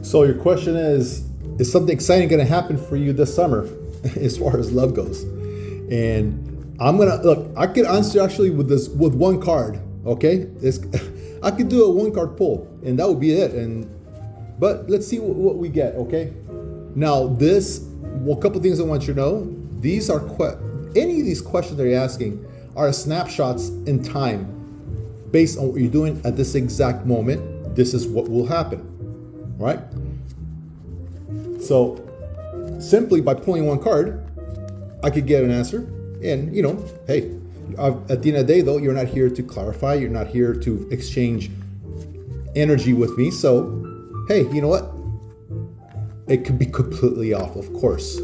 So your question is something exciting going to happen for you this summer as far as love goes? And I'm going to, look, I could answer actually with one card, okay? I could do a one card pull and that would be it. But let's see what we get, okay? Now a couple things I want you to know. These are, any of these questions that you're asking are snapshots in time based on what you're doing at this exact moment. This is what will happen. Right? So simply by pulling one card, I could get an answer. And, hey, at the end of the day, though, you're not here to clarify. You're not here to exchange energy with me. So, hey, you know what? It could be completely off, of course.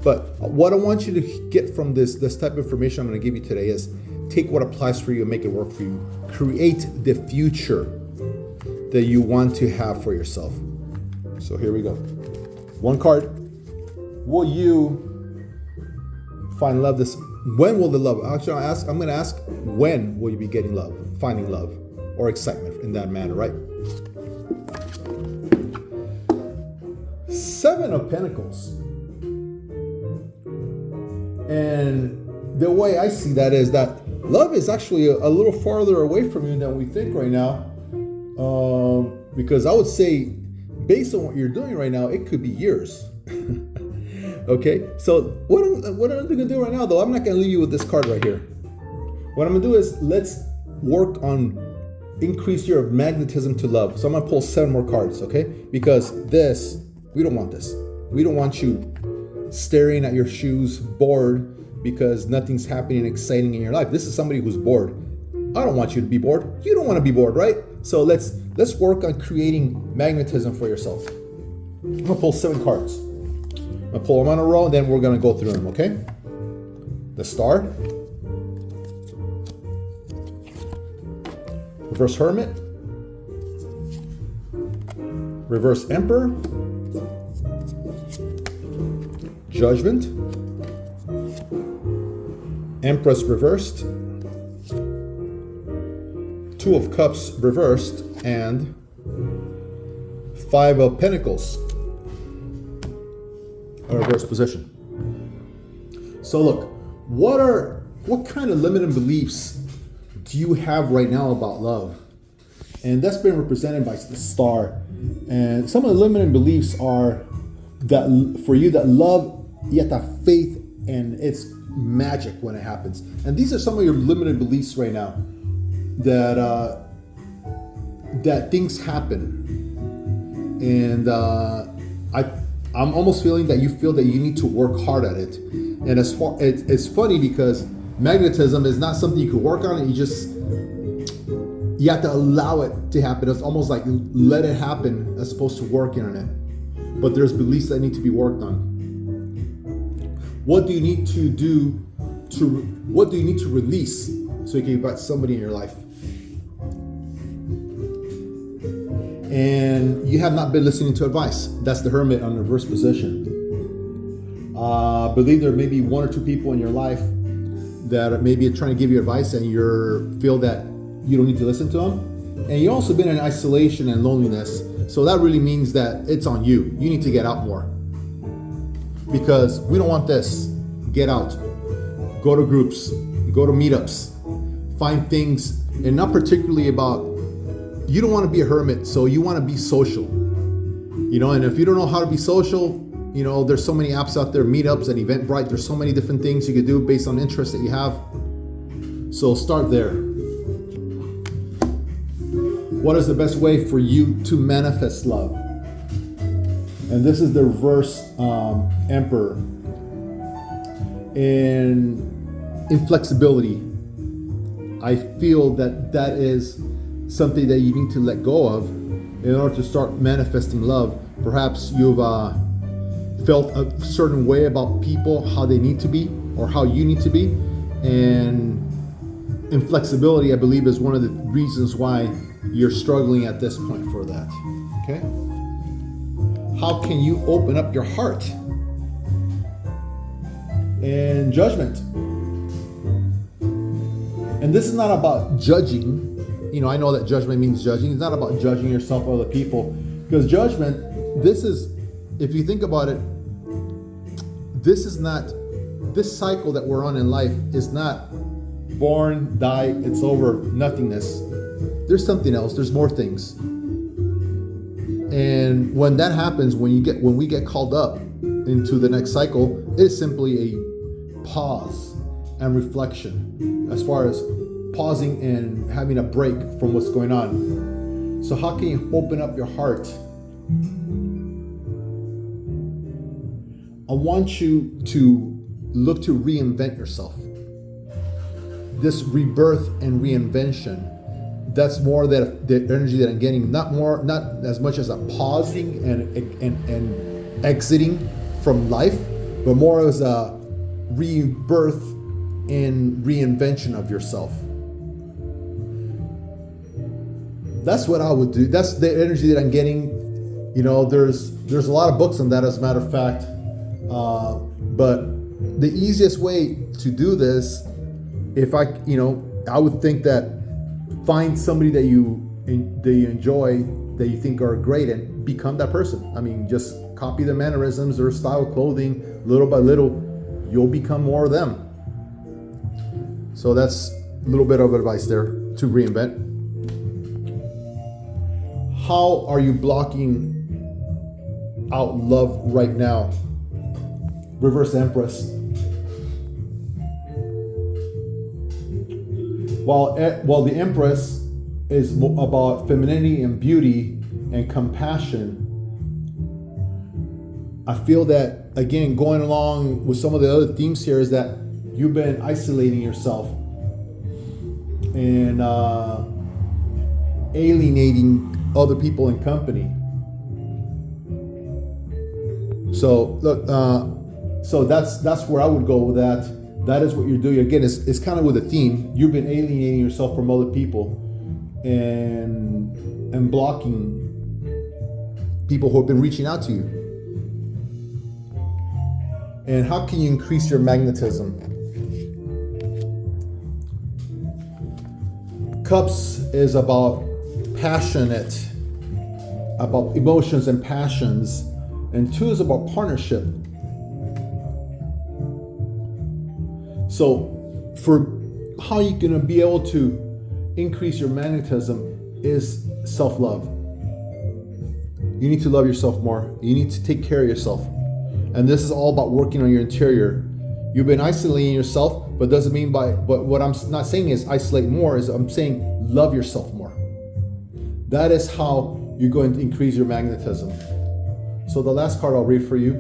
But what I want you to get from this type of information I'm going to give you today is take what applies for you and make it work for you. Create the future that you want to have for yourself. So here we go. One card. Will you find love when will the love? Actually, I'm going to ask, when will you be getting love, finding love or excitement in that manner, right? Seven of Pentacles. And the way I see that is that love is actually a little farther away from you than we think right now. Because I would say, based on what you're doing right now, it could be years. Okay, so what I'm going to do right now, though, I'm not going to leave you with this card right here. What I'm going to do is let's work on increase your magnetism to love. So I'm going to pull 7 more cards, okay? Because we don't want this. We don't want you staring at your shoes, bored because nothing's happening exciting in your life. This is somebody who's bored. I don't want you to be bored. You don't want to be bored, right? So let's work on creating magnetism for yourself. I'm gonna pull 7 cards. I'm gonna pull them on a row, and then we're gonna go through them, okay? The Star, Reverse Hermit, Reverse Emperor, Judgment, Empress reversed, 2 of Cups reversed, and 5 of Pentacles, a reverse position. So look, what kind of limiting beliefs do you have right now about love? And that's been represented by the Star. And some of the limiting beliefs are that for you, that love, you have to have faith and it's magic when it happens. And these are some of your limited beliefs right now, that things happen. And I'm almost feeling that you feel that you need to work hard at it. And it's funny because magnetism is not something you can work on. You have to allow it to happen. It's almost like let it happen as opposed to working on it. But there's beliefs that need to be worked on. What do you need to do what do you need to release so you can invite somebody in your life? And you have not been listening to advice. That's the Hermit on the reverse position. Believe there may be 1 or 2 people in your life that maybe are trying to give you advice and you feel that you don't need to listen to them. And you've also been in isolation and loneliness. So that really means that it's on you. You need to get out more. Because we don't want this. Get out. Go to groups. Go to meetups. Find things, and not particularly about, you don't want to be a hermit, so you want to be social. And if you don't know how to be social, there's so many apps out there, meetups and Eventbrite. There's so many different things you could do based on interests that you have. So start there. What is the best way for you to manifest love? And this is the reverse Emperor. In inflexibility, I feel that is something that you need to let go of in order to start manifesting love. Perhaps you've felt a certain way about people, how they need to be or how you need to be. And inflexibility, I believe, is one of the reasons why you're struggling at this point for that. Okay? How can you open up your heart? And Judgment. And this is not about judging. I know that judgment means judging. It's not about judging yourself or other people. Because judgment this is, if you think about it, this cycle that we're on in life is not born, die, it's over, nothingness. There's something else. There's more things. And when that happens, when we get called up into the next cycle, it's simply a pause and reflection, as far as pausing and having a break from what's going on. So how can you open up your heart? I want you to look to reinvent yourself. This rebirth and reinvention, that's more that the energy that I'm getting, not as much as a pausing and exiting from life, but more as a rebirth and reinvention of yourself. That's what I would do. That's the energy that I'm getting. There's a lot of books on that, as a matter of fact. But the easiest way to do this, I would think that find somebody that you enjoy, that you think are great, and become that person. I mean, just copy their mannerisms, their style of clothing, little by little, you'll become more of them. So that's a little bit of advice there to reinvent. How are you blocking out love right now? Reverse Empress. While the Empress is about femininity and beauty and compassion, I feel that, again, going along with some of the other themes here, is that you've been isolating yourself and alienating other people in company. So look, so that's where I would go with that. That is what you're doing. Again, it's kind of with a theme. You've been alienating yourself from other people and blocking people who have been reaching out to you. And how can you increase your magnetism? Cups is about passionate, about emotions and passions. And 2 is about partnership. So for how you're going to be able to increase your magnetism is self-love. You need to love yourself more. You need to take care of yourself. And this is all about working on your interior. You've been isolating yourself, but doesn't mean but what I'm not saying is isolate more, is I'm saying love yourself more. That is how you're going to increase your magnetism. So the last card I'll read for you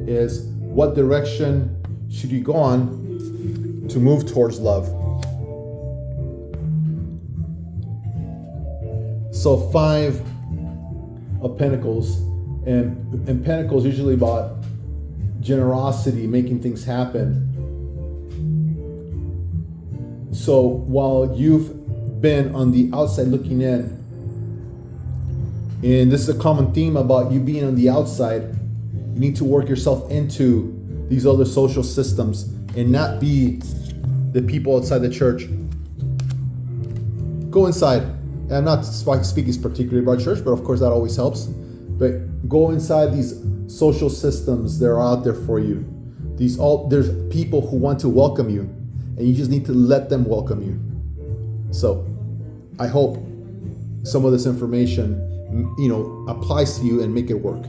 is, what direction should you go on to move towards love? So 5 of Pentacles, and Pentacles usually about generosity, making things happen. So while you've been on the outside looking in, and this is a common theme about you being on the outside, you need to work yourself into these other social systems and not be the people outside the church. Go inside. And I'm not speaking particularly about church, but of course that always helps. But go inside these social systems that are out there for you. There's people who want to welcome you, and you just need to let them welcome you. So I hope some of this information, applies to you and make it work.